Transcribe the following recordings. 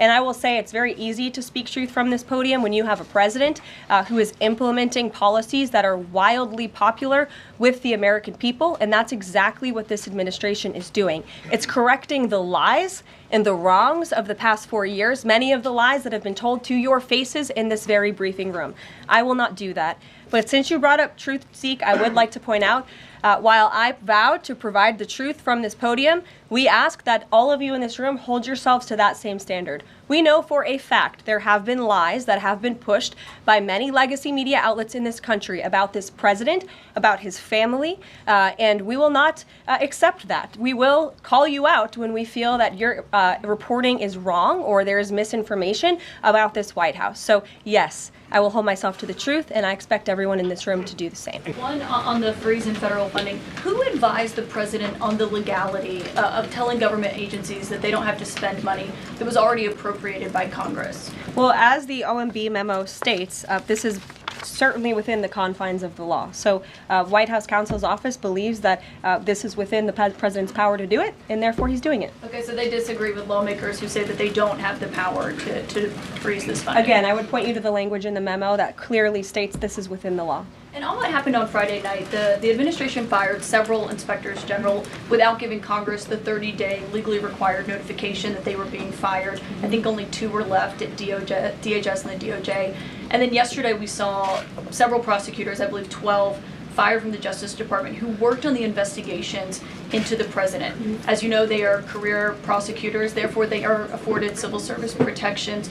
And I will say it's very easy to speak truth from this podium when you have a president who is implementing policies that are wildly popular with the American people, and that's exactly what this administration is doing. It's correcting the lies and the wrongs of the past 4 years, many of the lies that have been told to your faces in this very briefing room. I will not do that. But since you brought up Truth Seek, I would like to point out, while I vowed to provide the truth from this podium, we ask that all of you in this room hold yourselves to that same standard. We know for a fact there have been lies that have been pushed by many legacy media outlets in this country about this president, about his family, and we will not accept that. We will call you out when we feel that your reporting is wrong or there is misinformation about this White House. So yes, I will hold myself to the truth, and I expect everyone in this room to do the same. One, on the freeze in federal funding, who advised the president on the legality of telling government agencies that they don't have to spend money that was already appropriated by Congress? Well, as the OMB memo states, this is certainly within the confines of the law. So White House counsel's office believes that this is within the president's power to do it, and therefore he's doing it. Okay, so they disagree with lawmakers who say that they don't have the power to freeze this funding. Again, I would point you to the language in the memo that clearly states this is within the law. And all that happened on Friday night. The administration fired several inspectors general without giving Congress the 30-day legally required notification that they were being fired. I think only 2 were left at DHS and the DOJ. And then yesterday we saw several prosecutors, I believe 12, fired from the Justice Department who worked on the investigations into the president. As you know, they are career prosecutors, therefore they are afforded civil service protections.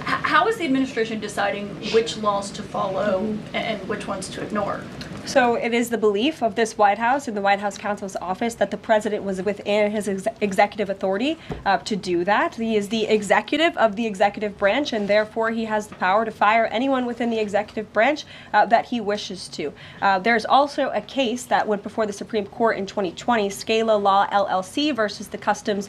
How is the administration deciding which laws to follow and which ones to ignore? So it is the belief of this White House and the White House counsel's office that the president was within his executive authority to do that. He is the executive of the executive branch, and therefore he has the power to fire anyone within the executive branch that he wishes to. There's also a case that went before the Supreme Court in 2020, Scala Law LLC versus the Customs,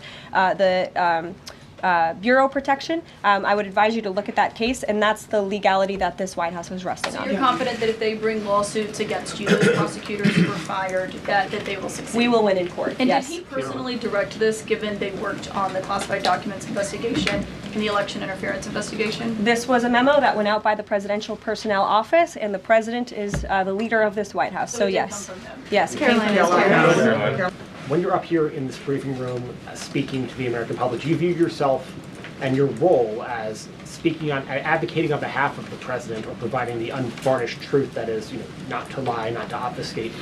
Bureau Protection. I would advise you to look at that case, and that's the legality that this White House was resting on. So you're confident that if they bring lawsuits against you, those prosecutors who were fired, that they will succeed? We will win in court, and yes. Did he personally direct this, given they worked on the classified documents investigation and the election interference investigation? This was a memo that went out by the Presidential Personnel Office, and the president is the leader of this White House, so yes. Yes, Caroline. When you're up here in this briefing room speaking to the American public, do you view yourself and your role as speaking on, advocating on behalf of the president or providing the unvarnished truth that is, not to lie, not to obfuscate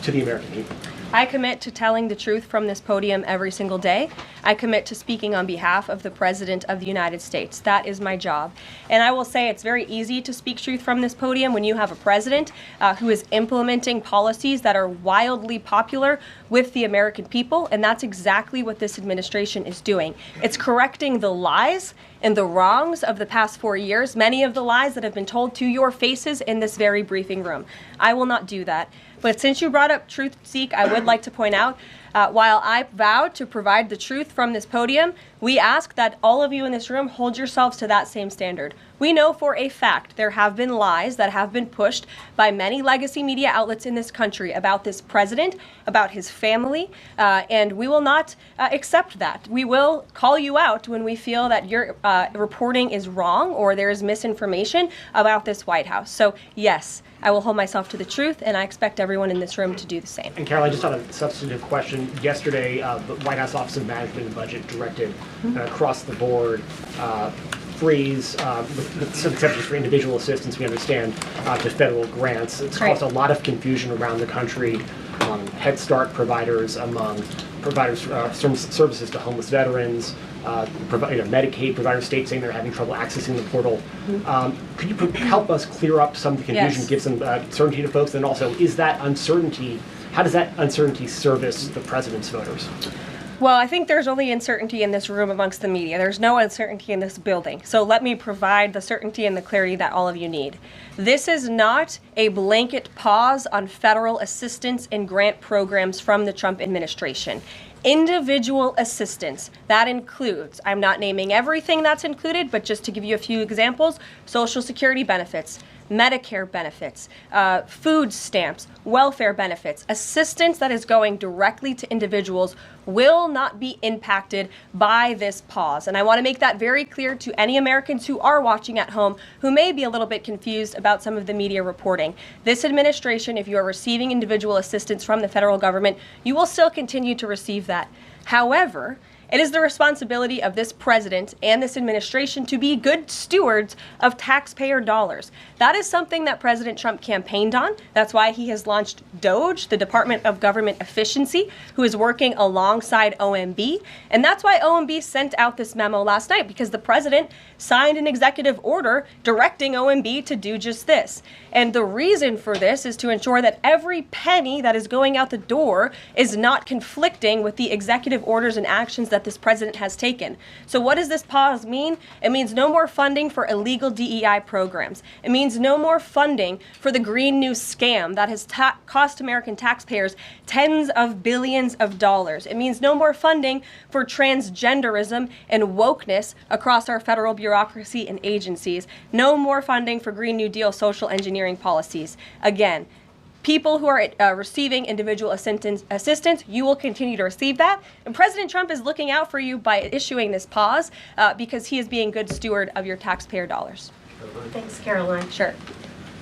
to the American people? I commit to telling the truth from this podium every single day. I commit to speaking on behalf of the President of the United States. That is my job. And I will say it's very easy to speak truth from this podium when you have a president who is implementing policies that are wildly popular with the American people, and that's exactly what this administration is doing. It's correcting the lies and the wrongs of the past 4 years, many of the lies that have been told to your faces in this very briefing room. I will not do that. But since you brought up Truth Seek, I would like to point out, while I vowed to provide the truth from this podium, we ask that all of you in this room hold yourselves to that same standard. We know for a fact there have been lies that have been pushed by many legacy media outlets in this country about this president, about his family, and we will not accept that. We will call you out when we feel that your reporting is wrong or there is misinformation about this White House. So yes, I will hold myself to the truth, and I expect everyone in this room to do the same. And Caroline, just on a substantive question, yesterday the White House Office of Management and Budget directed across the board freeze, with some exceptions for individual assistance, we understand, to federal grants. It's caused a lot of confusion around the country among Head Start providers, among providers services to homeless veterans, Medicaid providers, states saying they're having trouble accessing the portal. Could you help us clear up some of the confusion, give some certainty to folks, and also is that uncertainty, how does that uncertainty service the president's voters? Well, I think there's only uncertainty in this room amongst the media. There's no uncertainty in this building. So let me provide the certainty and the clarity that all of you need. This is not a blanket pause on federal assistance and grant programs from the Trump administration. Individual assistance, that includes, I'm not naming everything that's included, but just to give you a few examples, Social Security benefits, Medicare benefits, food stamps, welfare benefits, assistance that is going directly to individuals will not be impacted by this pause. And I want to make that very clear to any Americans who are watching at home who may be a little bit confused about some of the media reporting. This administration, if you are receiving individual assistance from the federal government, you will still continue to receive that. However, it is the responsibility of this president and this administration to be good stewards of taxpayer dollars. That is something that President Trump campaigned on. That's why he has launched DOGE, the Department of Government Efficiency, who is working alongside OMB. And that's why OMB sent out this memo last night, because the president signed an executive order directing OMB to do just this. And the reason for this is to ensure that every penny that is going out the door is not conflicting with the executive orders and actions that this president has taken. So what does this pause mean? It means no more funding for illegal DEI programs. It means no more funding for the Green New scam that has cost American taxpayers tens of billions of dollars. It means no more funding for transgenderism and wokeness across our federal bureaucracy and agencies. No more funding for Green New Deal social engineering policies. Again, people who are receiving individual assistance, you will continue to receive that. And President Trump is looking out for you by issuing this pause because he is being good steward of your taxpayer dollars. Thanks, Caroline. Sure.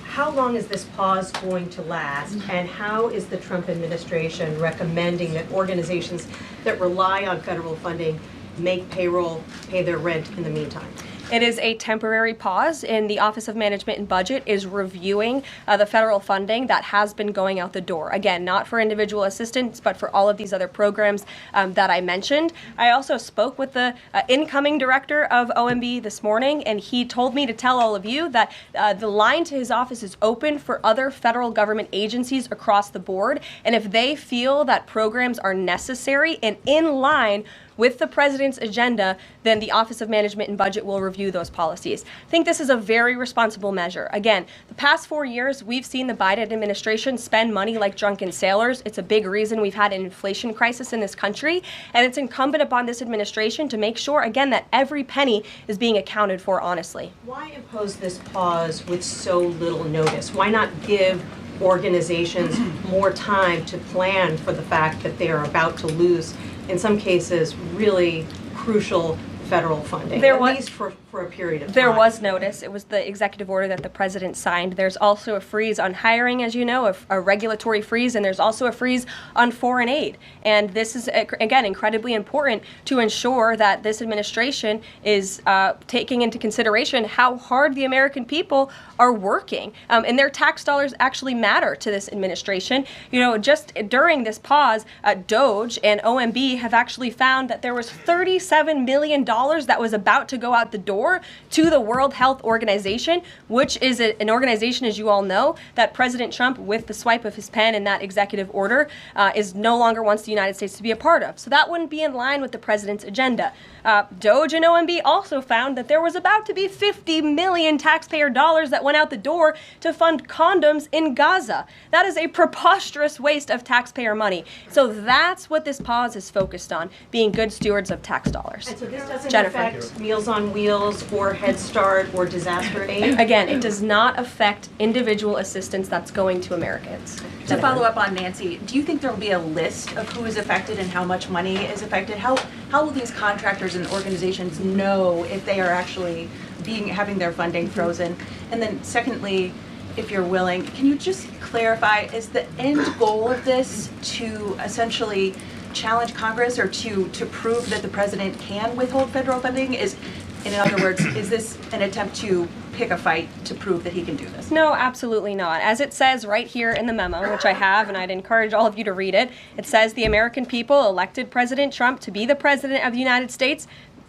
How long is this pause going to last, and how is the Trump administration recommending that organizations that rely on federal funding make payroll, pay their rent in the meantime? It is a temporary pause, and the Office of Management and Budget is reviewing the federal funding that has been going out the door. Again, not for individual assistance, but for all of these other programs that I mentioned. I also spoke with the incoming director of OMB this morning, and he told me to tell all of you that the line to his office is open for other federal government agencies across the board, and if they feel that programs are necessary and in line with the president's agenda, then the Office of Management and Budget will review those policies. I think this is a very responsible measure. Again, the past 4 years, we've seen the Biden administration spend money like drunken sailors. It's a big reason we've had an inflation crisis in this country, and it's incumbent upon this administration to make sure, again, that every penny is being accounted for honestly. Why impose this pause with so little notice? Why not give organizations more time to plan for the fact that they are about to lose, in some cases, really crucial federal funding, at least for a period of time? There was notice. It was the executive order that the president signed. There's also a freeze on hiring, as you know, a regulatory freeze, and there's also a freeze on foreign aid. And this is, again, incredibly important to ensure that this administration is taking into consideration how hard the American people are working. And their tax dollars actually matter to this administration. You know, just during this pause, DOGE and OMB have actually found that there was $37 million that was about to go out the door to the World Health Organization, which is an organization, as you all know, that President Trump, with the swipe of his pen in that executive order, is no longer wants the United States to be a part of. So that wouldn't be in line with the president's agenda. DOGE and OMB also found that there was about to be 50 million taxpayer dollars that went out the door to fund condoms in Gaza. That is a preposterous waste of taxpayer money. So that's what this pause is focused on, being good stewards of tax dollars. And so this doesn't Jennifer. affect Meals on Wheels or Head Start or disaster aid? Again, it does not affect individual assistance that's going to Americans. To follow up on Nancy, do you think there will be a list of who is affected and how much money is affected? How will these contractors and organizations know if they are actually having their funding frozen? And then secondly, if you're willing, can you just clarify, is the end goal of this to essentially challenge Congress or to prove that the president can withhold federal funding? In other words, is this an attempt to pick a fight to prove that he can do this? No, absolutely not. As it says right here in the memo, which I have, and I'd encourage all of you to read it, it says the American people elected President Trump to be the president of the United States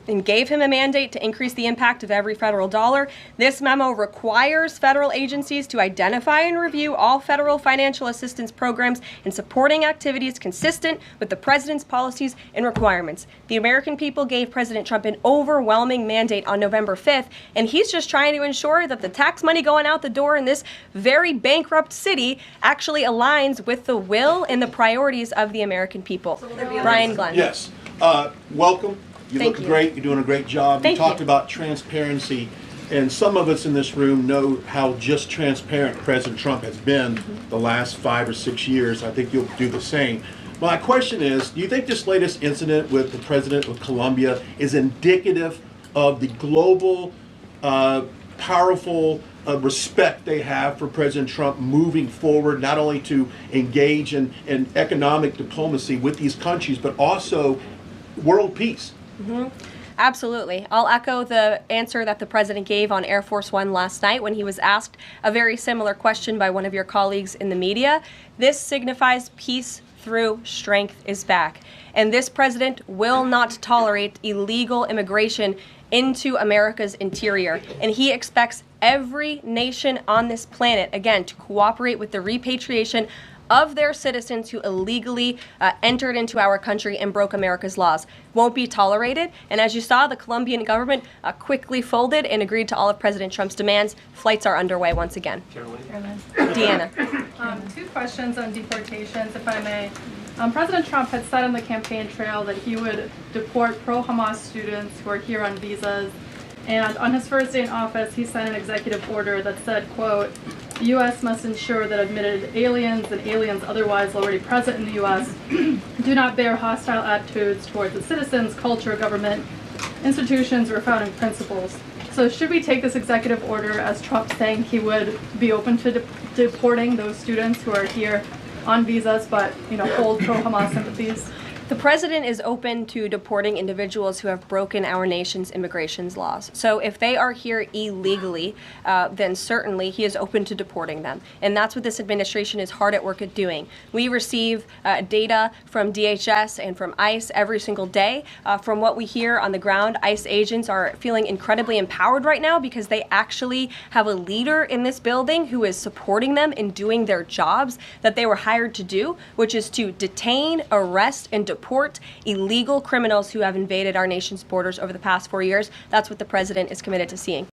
and gave him a mandate to increase the impact of every federal dollar. This memo requires federal agencies to identify and review all federal financial assistance programs and supporting activities consistent with the president's policies and requirements. The American people gave President Trump an overwhelming mandate on November 5th, and he's just trying to ensure that the tax money going out the door in this very bankrupt city actually aligns with the will and the priorities of the American people. Brian Glenn. Yes. Welcome. You're looking great. You're doing a great job. Thank you talked you. about transparency And some of us in this room know how just transparent President Trump has been the last 5 or 6 years. I think you'll do the same. My question is, do you think this latest incident with the president of Colombia is indicative of the global, powerful respect they have for President Trump moving forward, not only to engage in economic diplomacy with these countries, but also world peace? Absolutely. I'll echo the answer that the president gave on Air Force One last night when he was asked a very similar question by one of your colleagues in the media. This signifies peace through strength is back. And this president will not tolerate illegal immigration into America's interior. And he expects every nation on this planet, again, to cooperate with the repatriation of their citizens who illegally entered into our country and broke America's laws. Won't be tolerated. And as you saw, the Colombian government quickly folded and agreed to all of President Trump's demands. Flights are underway once again. Deanna. 2 questions on deportations, if I may. President Trump had said on the campaign trail that he would deport pro-Hamas students who are here on visas. And on his first day in office, he signed an executive order that said, quote, "The U.S. must ensure that admitted aliens and aliens otherwise already present in the U.S. do not bear hostile attitudes towards its citizens, culture, government, institutions, or founding principles." So should we take this executive order as Trump saying he would be open to deporting those students who are here on visas but, hold pro-Hamas sympathies? The president is open to deporting individuals who have broken our nation's immigration laws. So if they are here illegally, then certainly he is open to deporting them. And that's what this administration is hard at work at doing. We receive data from DHS and from ICE every single day. From what we hear on the ground, ICE agents are feeling incredibly empowered right now because they actually have a leader in this building who is supporting them in doing their jobs that they were hired to do, which is to detain, arrest, and deport illegal criminals who have invaded our nation's borders over the past 4 years. That's what the president is committed to seeing.